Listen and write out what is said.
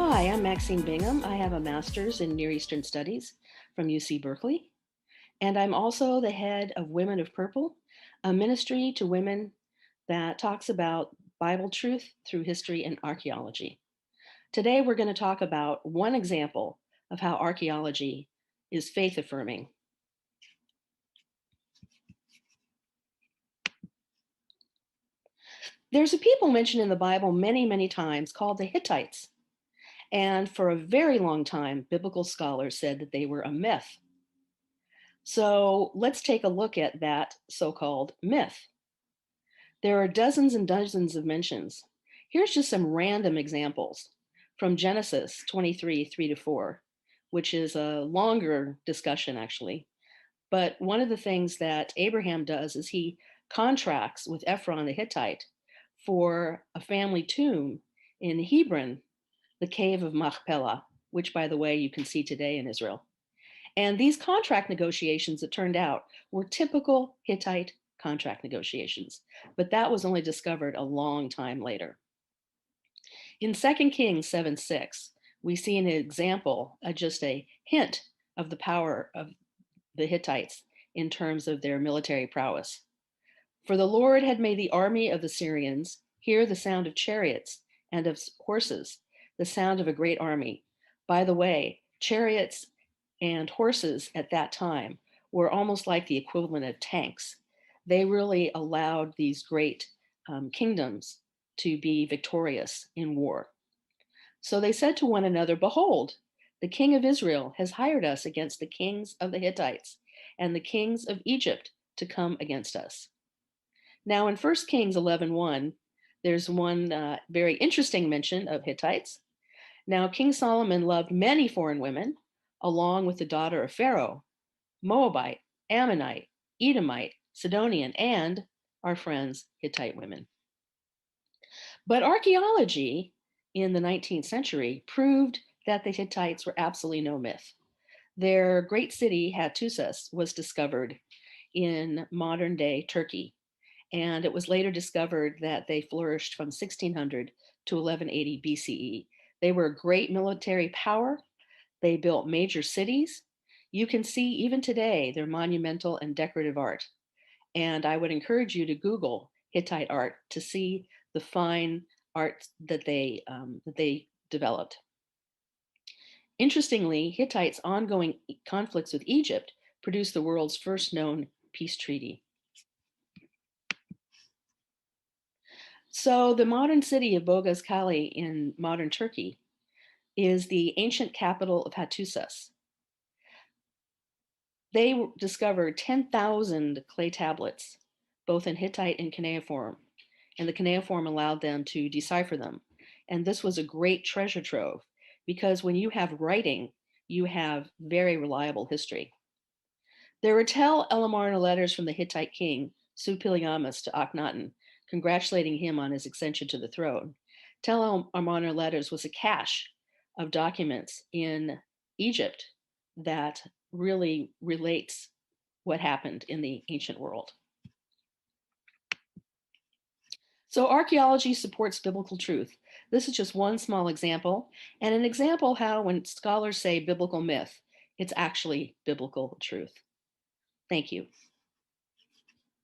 Hi, I'm Maxine Bingham. I have a master's in Near Eastern Studies from UC Berkeley, and I'm also the head of Women of Purple, a ministry to women that talks about Bible truth through history and archaeology. Today, we're going to talk about one example of how archaeology is faith affirming. There's a people mentioned in the Bible many, many times called the Hittites. And for a very long time, biblical scholars said that they were a myth. So let's take a look at that so-called myth. There are dozens and dozens of mentions. Here's just some random examples from Genesis 23, 3-4, which is a longer discussion actually. But one of the things that Abraham does is he contracts with Ephron the Hittite for a family tomb in Hebron, the cave of Machpelah, which by the way, you can see today in Israel. And these contract negotiations, it turned out, were typical Hittite contract negotiations, but that was only discovered a long time later. In 2 Kings 7:6, we see an example, just a hint of the power of the Hittites in terms of their military prowess. For the Lord had made the army of the Syrians hear the sound of chariots and of horses, the sound of a great army. By the way, chariots and horses at that time were almost like the equivalent of tanks. They really allowed these great kingdoms to be victorious in war. So they said to one another, "Behold, the king of Israel has hired us against the kings of the Hittites and the kings of Egypt to come against us." Now in 1 Kings 11:1, there's one very interesting mention of Hittites. Now King Solomon loved many foreign women, along with the daughter of Pharaoh, Moabite, Ammonite, Edomite, Sidonian, and our friends, Hittite women. But archaeology in the 19th century proved that the Hittites were absolutely no myth. Their great city, Hattusis, was discovered in modern day Turkey. And it was later discovered that they flourished from 1600 to 1180 BCE. They were a great military power. They built major cities. You can see even today their monumental and decorative art. And I would encourage you to Google Hittite art to see the fine art that they developed. Interestingly, Hittites' ongoing conflicts with Egypt produced the world's first known peace treaty. So the modern city of Boğazkale in modern Turkey is the ancient capital of Hattusis. They discovered 10,000 clay tablets, both in Hittite and cuneiform, and the cuneiform allowed them to decipher them. And this was a great treasure trove because when you have writing, you have very reliable history. There were Tel el-Amarna letters from the Hittite king, Supiliamus, to Akhenaten, congratulating him on his ascension to the throne. Tel el-Amarna letters was a cache of documents in Egypt that really relates what happened in the ancient world. So archaeology supports biblical truth. This is just one small example, and an example how when scholars say biblical myth, it's actually biblical truth. Thank you.